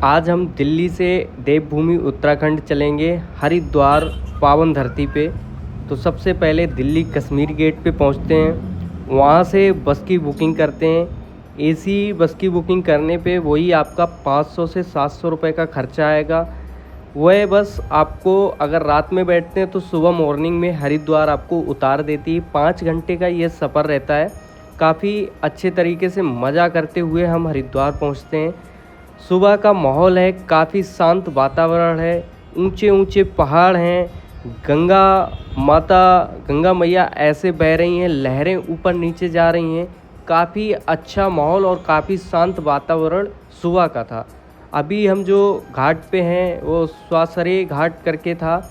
आज हम दिल्ली से देवभूमि उत्तराखंड चलेंगे हरिद्वार पावन धरती पे। तो सबसे पहले दिल्ली कश्मीर गेट पे पहुंचते हैं, वहां से बस की बुकिंग करते हैं। एसी बस की बुकिंग करने पे वही आपका 500 से 700 रुपये का खर्चा आएगा। वह बस आपको अगर रात में बैठते हैं तो सुबह मॉर्निंग में हरिद्वार आपको उतार देती है। 5 घंटे का ये सफ़र रहता है। काफ़ी अच्छे तरीके से मज़ा करते हुए हम हरिद्वार पहुंचते हैं। सुबह का माहौल है, काफ़ी शांत वातावरण है, ऊंचे ऊंचे पहाड़ हैं, गंगा माता गंगा मैया ऐसे बह रही हैं, लहरें ऊपर नीचे जा रही हैं। काफ़ी अच्छा माहौल और काफ़ी शांत वातावरण सुबह का था। अभी हम जो घाट पे हैं वो स्वासरे घाट करके था।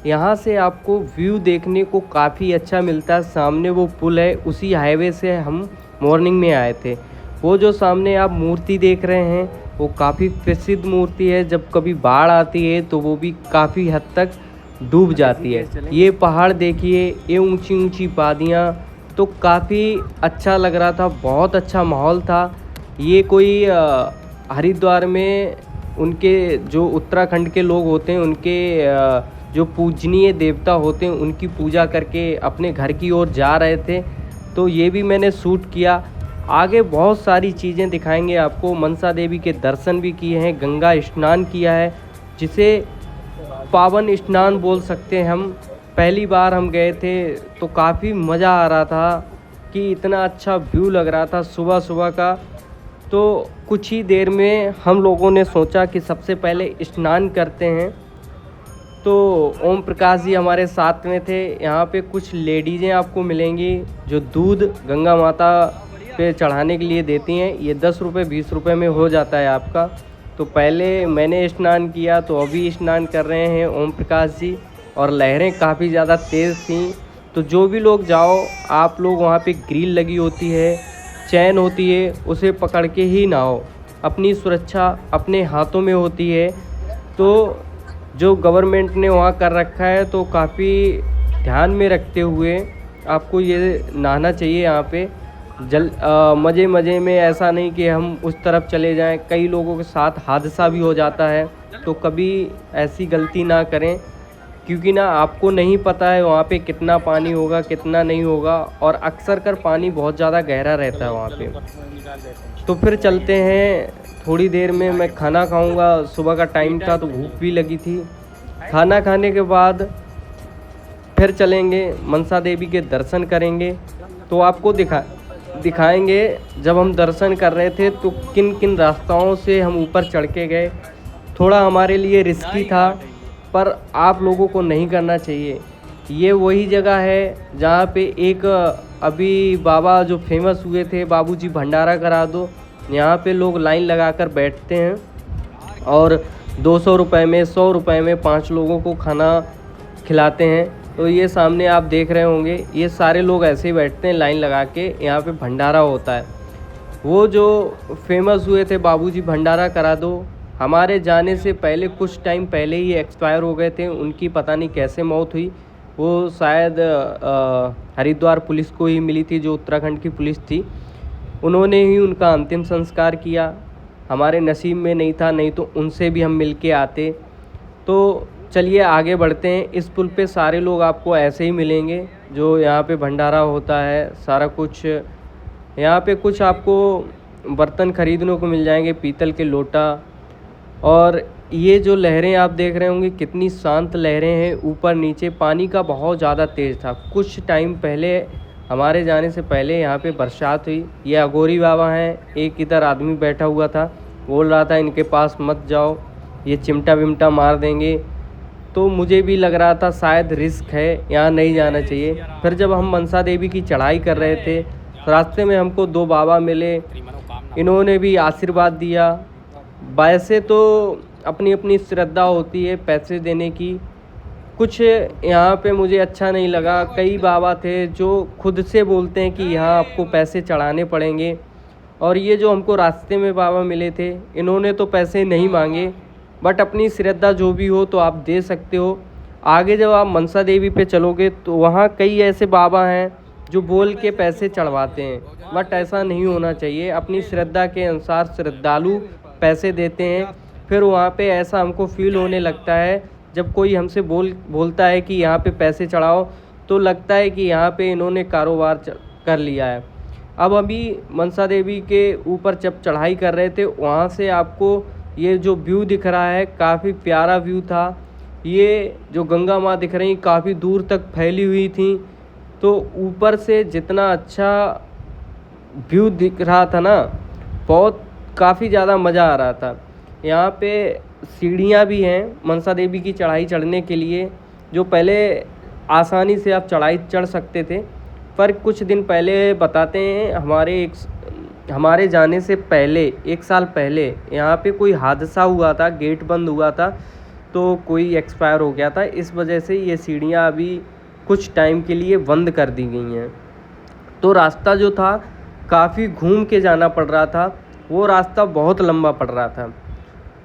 यहाँ से आपको व्यू देखने को काफ़ी अच्छा मिलता है। सामने वो पुल है, उसी हाईवे से हम मॉर्निंग में आए थे। वो जो सामने आप मूर्ति देख रहे हैं वो काफ़ी प्रसिद्ध मूर्ति है। जब कभी बाढ़ आती है तो वो भी काफ़ी हद तक डूब जाती है। ये पहाड़ देखिए, ये ऊंची ऊंची वादियाँ, तो काफ़ी अच्छा लग रहा था, बहुत अच्छा माहौल था। ये कोई हरिद्वार में उनके जो उत्तराखंड के लोग होते हैं उनके जो पूजनीय देवता होते हैं उनकी पूजा करके अपने घर की ओर जा रहे थे। तो ये भी मैंने शूट किया। आगे बहुत सारी चीज़ें दिखाएंगे आपको। मनसा देवी के दर्शन भी किए हैं, गंगा स्नान किया है, जिसे पावन स्नान बोल सकते हैं हम। पहली बार हम गए थे तो काफ़ी मज़ा आ रहा था कि इतना अच्छा व्यू लग रहा था सुबह सुबह का। तो कुछ ही देर में हम लोगों ने सोचा कि सबसे पहले स्नान करते हैं। तो ओम प्रकाश जी हमारे साथ में थे। यहाँ पे कुछ लेडीज़ें आपको मिलेंगी जो दूध गंगा माता पे चढ़ाने के लिए देती हैं। ये 10 रुपये 20 रुपये में हो जाता है आपका। तो पहले मैंने स्नान किया, तो अभी स्नान कर रहे हैं ओम प्रकाश जी। और लहरें काफ़ी ज़्यादा तेज़ थीं। तो जो भी लोग जाओ, आप लोग वहाँ पे ग्रिल लगी होती है, चैन होती है, उसे पकड़ के ही नहाओ। अपनी सुरक्षा अपने हाथों में होती है। तो जो गवर्नमेंट ने वहाँ कर रखा है तो काफ़ी ध्यान में रखते हुए आपको ये नहाना चाहिए यहाँ पे। मज़े मज़े में, ऐसा नहीं कि हम उस तरफ चले जाएं। कई लोगों के साथ हादसा भी हो जाता है, तो कभी ऐसी गलती ना करें, क्योंकि ना आपको नहीं पता है वहाँ पे कितना पानी होगा कितना नहीं होगा। और अक्सर कर पानी बहुत ज़्यादा गहरा रहता है वहाँ पे। तो फिर चलते हैं। थोड़ी देर में मैं खाना खाऊंगा। सुबह का टाइम था तो भूख भी लगी थी। खाना खाने के बाद फिर चलेंगे, मनसा देवी के दर्शन करेंगे। तो आपको दिखाएंगे जब हम दर्शन कर रहे थे तो किन किन रास्ताओं से हम ऊपर चढ़ के गए। थोड़ा हमारे लिए रिस्की था, पर आप लोगों को नहीं करना चाहिए। ये वही जगह है जहाँ पे एक अभी बाबा जो फेमस हुए थे, बाबूजी भंडारा करा दो, यहाँ पे लोग लाइन लगाकर बैठते हैं और 200 रुपये में 100 रुपये में 5 लोगों को खाना खिलाते हैं। तो ये सामने आप देख रहे होंगे, ये सारे लोग ऐसे ही बैठते हैं लाइन लगा के, यहाँ पे भंडारा होता है। वो जो फेमस हुए थे बाबूजी भंडारा करा दो, हमारे जाने से पहले कुछ टाइम पहले ही एक्सपायर हो गए थे। उनकी पता नहीं कैसे मौत हुई। वो शायद हरिद्वार पुलिस को ही मिली थी, जो उत्तराखंड की पुलिस थी, उन्होंने ही उनका अंतिम संस्कार किया। हमारे नसीब में नहीं था, नहीं तो उनसे भी हम मिल के आते। तो चलिए आगे बढ़ते हैं। इस पुल पे सारे लोग आपको ऐसे ही मिलेंगे, जो यहाँ पे भंडारा होता है सारा कुछ। यहाँ पे कुछ आपको बर्तन ख़रीदने को मिल जाएंगे, पीतल के लोटा। और ये जो लहरें आप देख रहे होंगे कितनी शांत लहरें हैं। ऊपर नीचे पानी का बहुत ज़्यादा तेज़ था। कुछ टाइम पहले, हमारे जाने से पहले, यहाँ पे बरसात हुई। ये अघोरी बाबा हैं। एक इधर आदमी बैठा हुआ था, बोल रहा था इनके पास मत जाओ, ये चिमटा विमटा मार देंगे। तो मुझे भी लग रहा था शायद रिस्क है, यहाँ नहीं जाना चाहिए। फिर जब हम मनसा देवी की चढ़ाई कर रहे थे तो रास्ते में हमको 2 बाबा मिले। इन्होंने भी आशीर्वाद दिया। वैसे तो अपनी अपनी श्रद्धा होती है पैसे देने की। कुछ यहाँ पे मुझे अच्छा नहीं लगा। कई बाबा थे जो खुद से बोलते हैं कि यहाँ आपको पैसे चढ़ाने पड़ेंगे। और ये जो हमको रास्ते में बाबा मिले थे, इन्होंने तो पैसे नहीं मांगे, बट अपनी श्रद्धा जो भी हो तो आप दे सकते हो। आगे जब आप मनसा देवी पे चलोगे तो वहाँ कई ऐसे बाबा हैं जो बोल के पैसे चढ़वाते हैं, बट ऐसा नहीं होना चाहिए। अपनी श्रद्धा के अनुसार श्रद्धालु पैसे देते हैं। फिर वहाँ पे ऐसा हमको फ़ील होने लगता है, जब कोई हमसे बोलता है कि यहाँ पे पैसे चढ़ाओ, तो लगता है कि यहाँ पे इन्होंने कारोबार कर लिया है। अब अभी मनसा देवी के ऊपर जब चढ़ाई कर रहे थे, वहाँ से आपको ये जो व्यू दिख रहा है, काफ़ी प्यारा व्यू था। ये जो गंगा माँ दिख रही काफ़ी दूर तक फैली हुई थी, तो ऊपर से जितना अच्छा व्यू दिख रहा था ना, बहुत काफ़ी ज़्यादा मज़ा आ रहा था। यहाँ पे सीढ़ियाँ भी हैं मनसा देवी की चढ़ाई चढ़ने के लिए, जो पहले आसानी से आप चढ़ाई चढ़ सकते थे, पर कुछ दिन पहले बताते हैं हमारे जाने से पहले 1 साल पहले यहाँ पे कोई हादसा हुआ था, गेट बंद हुआ था, तो कोई एक्सपायर हो गया था। इस वजह से ये सीढ़ियाँ अभी कुछ टाइम के लिए बंद कर दी गई हैं। तो रास्ता जो था काफ़ी घूम के जाना पड़ रहा था, वो रास्ता बहुत लंबा पड़ रहा था।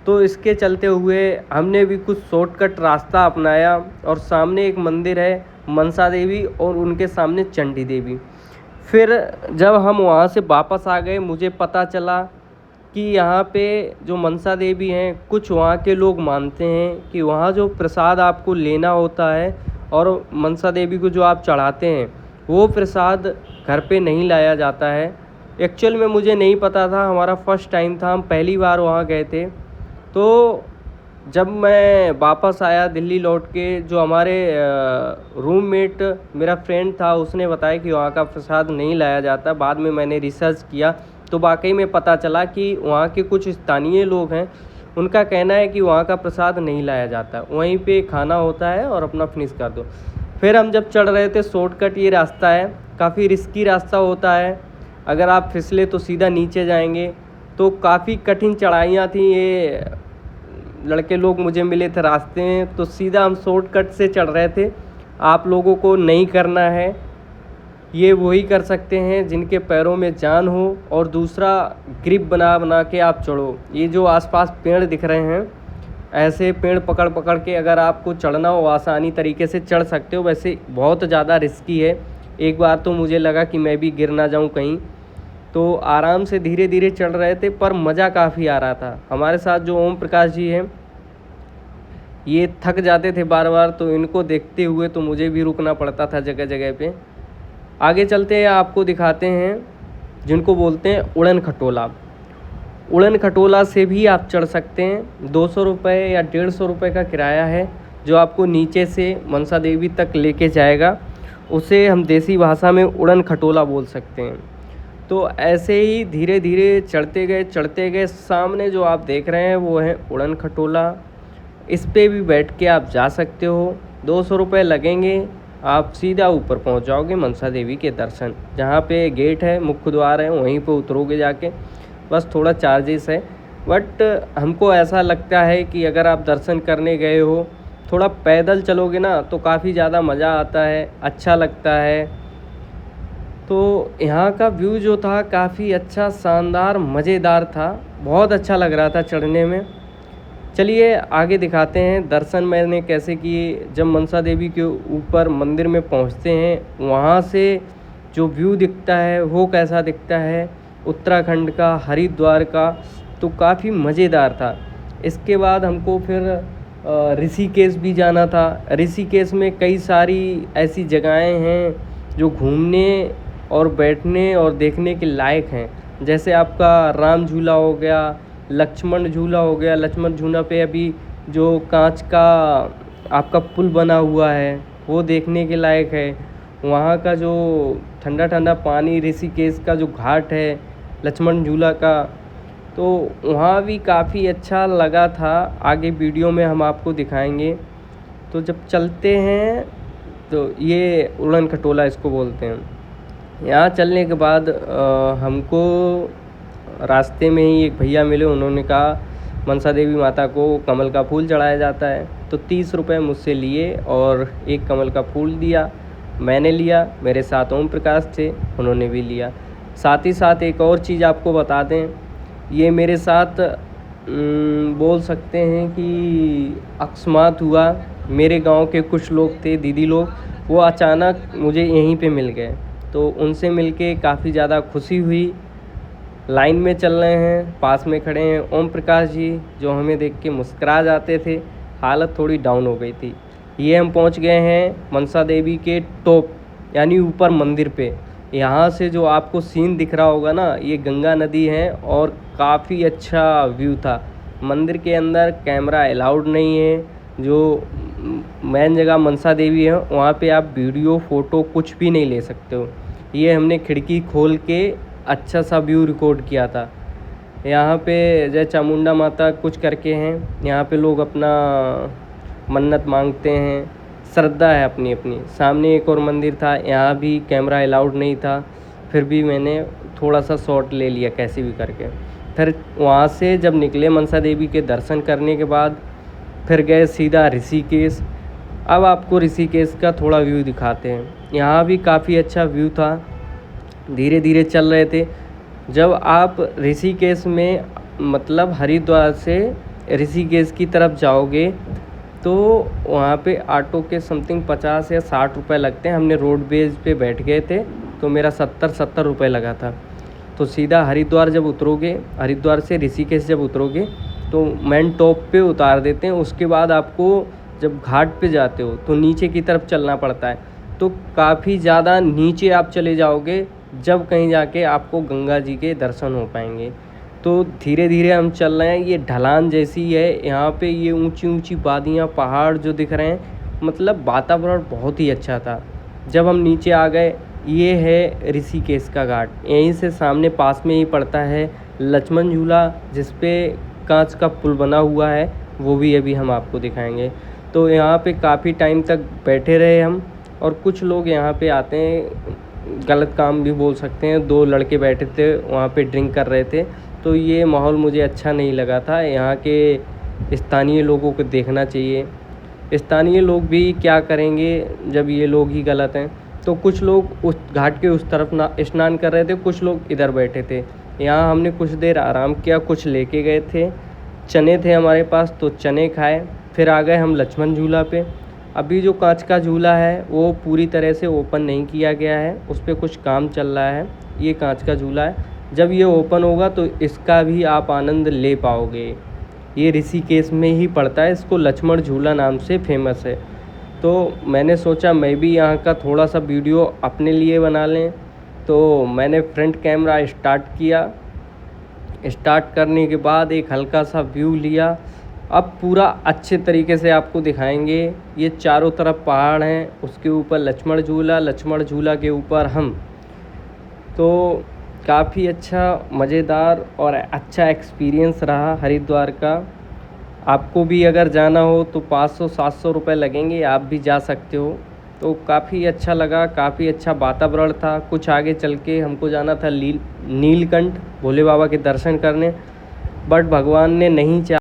तो इसके चलते हुए हमने भी कुछ शॉर्टकट रास्ता अपनाया, और सामने एक मंदिर है मनसा देवी और उनके सामने चंडी देवी। फिर जब हम वहाँ से वापस आ गए, मुझे पता चला कि यहाँ पे जो मनसा देवी हैं, कुछ वहाँ के लोग मानते हैं कि वहाँ जो प्रसाद आपको लेना होता है और मनसा देवी को जो आप चढ़ाते हैं, वो प्रसाद घर पे नहीं लाया जाता है। एक्चुअल में मुझे नहीं पता था, हमारा फर्स्ट टाइम था, हम पहली बार वहाँ गए थे। तो जब मैं वापस आया दिल्ली लौट के, जो हमारे रूममेट मेरा फ्रेंड था, उसने बताया कि वहाँ का प्रसाद नहीं लाया जाता। बाद में मैंने रिसर्च किया तो वाकई में पता चला कि वहाँ के कुछ स्थानीय लोग हैं, उनका कहना है कि वहाँ का प्रसाद नहीं लाया जाता, वहीं पे खाना होता है और अपना फिनिश कर दो। फिर हम जब चढ़ रहे थे, शॉर्टकट ये रास्ता है, काफ़ी रिस्की रास्ता होता है, अगर आप फिसले तो सीधा नीचे जाएंगे। तो काफ़ी कठिन चढ़ाइयाँ थी, ये लड़के लोग मुझे मिले थे रास्ते में, तो सीधा हम शॉर्टकट से चढ़ रहे थे। आप लोगों को नहीं करना है, ये वही कर सकते हैं जिनके पैरों में जान हो, और दूसरा ग्रिप बना बना के आप चढ़ो। ये जो आसपास पेड़ दिख रहे हैं, ऐसे पेड़ पकड़ पकड़ के अगर आपको चढ़ना हो, आसानी तरीके से चढ़ सकते हो। वैसे बहुत ज़्यादा रिस्की है, एक बार तो मुझे लगा कि मैं भी गिर ना जाऊँ कहीं, तो आराम से धीरे धीरे चढ़ रहे थे, पर मज़ा काफ़ी आ रहा था। हमारे साथ जो ओम प्रकाश जी हैं, ये थक जाते थे बार बार, तो इनको देखते हुए तो मुझे भी रुकना पड़ता था जगह जगह पे। आगे चलते हैं, आपको दिखाते हैं जिनको बोलते हैं उड़न खटोला। उड़न खटोला से भी आप चढ़ सकते हैं। 200 रुपये या 150 रुपये का किराया है, जो आपको नीचे से मनसा देवी तक लेके जाएगा। उसे हम देसी भाषा में उड़न खटोला बोल सकते हैं। तो ऐसे ही धीरे धीरे चढ़ते गए। सामने जो आप देख रहे हैं वो है उड़न खटोला। इस पे भी बैठ के आप जा सकते हो, 200 रुपये लगेंगे, आप सीधा ऊपर पहुंच जाओगे मनसा देवी के दर्शन। जहाँ पे गेट है, मुख्य द्वार है, वहीं पे उतरोगे जाके, बस थोड़ा चार्जेस है। बट हमको ऐसा लगता है कि अगर आप दर्शन करने गए हो, थोड़ा पैदल चलोगे ना, तो काफ़ी ज़्यादा मज़ा आता है, अच्छा लगता है। तो यहाँ का व्यू जो था काफ़ी अच्छा, शानदार, मज़ेदार था, बहुत अच्छा लग रहा था चढ़ने में। चलिए आगे दिखाते हैं दर्शन मैंने कैसे किए। जब मनसा देवी के ऊपर मंदिर में पहुँचते हैं, वहाँ से जो व्यू दिखता है वो कैसा दिखता है उत्तराखंड का, हरिद्वार का, तो काफ़ी मज़ेदार था। इसके बाद हमको फिर ऋषिकेश भी जाना था। ऋषिकेश में कई सारी ऐसी जगहें हैं जो घूमने और बैठने और देखने के लायक हैं। जैसे आपका राम झूला हो गया, लक्ष्मण झूला हो गया। लक्ष्मण झूला पे अभी जो कांच का आपका पुल बना हुआ है, वो देखने के लायक है। वहाँ का जो ठंडा ठंडा पानी, ऋषिकेश का जो घाट है लक्ष्मण झूला का, तो वहाँ भी काफ़ी अच्छा लगा था। आगे वीडियो में हम आपको दिखाएंगे। तो जब चलते हैं, तो ये उड़न खटोला इसको बोलते हैं। यहाँ चलने के बाद हमको रास्ते में ही एक भैया मिले, उन्होंने कहा मनसा देवी माता को कमल का फूल चढ़ाया जाता है। तो 30 रुपये मुझसे लिए और एक कमल का फूल दिया, मैंने लिया, मेरे साथ ओम प्रकाश थे, उन्होंने भी लिया। साथ ही साथ एक और चीज़ आपको बता दें, ये मेरे साथ बोल सकते हैं कि अकस्मात हुआ। मेरे गांव के कुछ लोग थे, दीदी लोग, वो अचानक मुझे यहीं पे मिल गए, तो उनसे मिलके काफ़ी ज़्यादा खुशी हुई। लाइन में चल रहे हैं, पास में खड़े हैं ओम प्रकाश जी, जो हमें देख के मुस्कुरा जाते थे। हालत थोड़ी डाउन हो गई थी। ये हम पहुंच गए हैं मनसा देवी के टॉप यानी ऊपर मंदिर पे। यहाँ से जो आपको सीन दिख रहा होगा ना, ये गंगा नदी है और काफ़ी अच्छा व्यू था। मंदिर के अंदर कैमरा अलाउड नहीं है। जो मेन जगह मनसा देवी है वहाँ पे आप वीडियो फ़ोटो कुछ भी नहीं ले सकते हो। ये हमने खिड़की खोल के अच्छा सा व्यू रिकॉर्ड किया था। यहाँ पे जय चामुंडा माता कुछ करके हैं, यहाँ पे लोग अपना मन्नत मांगते हैं, श्रद्धा है अपनी अपनी। सामने एक और मंदिर था, यहाँ भी कैमरा अलाउड नहीं था, फिर भी मैंने थोड़ा सा शॉट ले लिया कैसे भी करके। फिर वहाँ से जब निकले मनसा देवी के दर्शन करने के बाद फिर गए सीधा ऋषिकेश। अब आपको ऋषिकेश का थोड़ा व्यू दिखाते हैं। यहाँ भी काफ़ी अच्छा व्यू था। धीरे धीरे चल रहे थे। जब आप ऋषिकेश में मतलब हरिद्वार से ऋषिकेश की तरफ जाओगे तो वहाँ पे ऑटो के समथिंग 50 या 60 रुपए लगते हैं। हमने रोडवेज पे बैठ गए थे तो मेरा 70 रुपए लगा था। तो सीधा हरिद्वार जब उतरोगे, हरिद्वार से ऋषिकेश जब उतरोगे तो मेन टॉप पे उतार देते हैं। उसके बाद आपको जब घाट पे जाते हो तो नीचे की तरफ चलना पड़ता है। तो काफ़ी ज़्यादा नीचे आप चले जाओगे जब कहीं जाके आपको गंगा जी के दर्शन हो पाएंगे। तो धीरे धीरे हम चल रहे हैं। ये ढलान जैसी है यहाँ पे, ये ऊंची ऊंची वादियाँ, पहाड़ जो दिख रहे हैं, मतलब वातावरण बहुत ही अच्छा था। जब हम नीचे आ गए, ये है ऋषिकेश का घाट। यहीं से सामने पास में ही पड़ता है लक्ष्मण झूला, जिस पे कांच का पुल बना हुआ है, वो भी अभी हम आपको दिखाएंगे। तो यहाँ पे काफ़ी टाइम तक बैठे रहे हम। और कुछ लोग यहाँ पे आते हैं, गलत काम भी बोल सकते हैं। 2 लड़के बैठे थे वहाँ पे, ड्रिंक कर रहे थे। तो ये माहौल मुझे अच्छा नहीं लगा था। यहाँ के स्थानीय लोगों को देखना चाहिए। स्थानीय लोग भी क्या करेंगे जब ये लोग ही गलत हैं। तो कुछ लोग उस घाट के उस तरफ ना स्नान कर रहे थे, कुछ लोग इधर बैठे थे। यहाँ हमने कुछ देर आराम किया, कुछ लेके गए थे, चने थे हमारे पास तो चने खाए। फिर आ गए हम लक्ष्मण झूला पे। अभी जो कांच का झूला है वो पूरी तरह से ओपन नहीं किया गया है, उस पर कुछ काम चल रहा है। ये कांच का झूला है, जब ये ओपन होगा तो इसका भी आप आनंद ले पाओगे। ये ऋषिकेश में ही पड़ता है, इसको लक्ष्मण झूला नाम से फेमस है। तो मैंने सोचा मैं भी यहाँ का थोड़ा सा वीडियो अपने लिए बना लें। तो मैंने फ्रंट कैमरा स्टार्ट किया। स्टार्ट करने के बाद एक हल्का सा व्यू लिया। अब पूरा अच्छे तरीके से आपको दिखाएंगे। ये चारों तरफ पहाड़ हैं, उसके ऊपर लक्ष्मण झूला, लक्ष्मण झूला के ऊपर हम। तो काफ़ी अच्छा, मज़ेदार और अच्छा एक्सपीरियंस रहा हरिद्वार का। आपको भी अगर जाना हो तो 500-700 रुपये लगेंगे, आप भी जा सकते हो। तो काफ़ी अच्छा लगा, काफ़ी अच्छा वातावरण था। कुछ आगे चल के हमको जाना था नीलकंठ भोले बाबा के दर्शन करने, बट भगवान ने नहीं चाहा।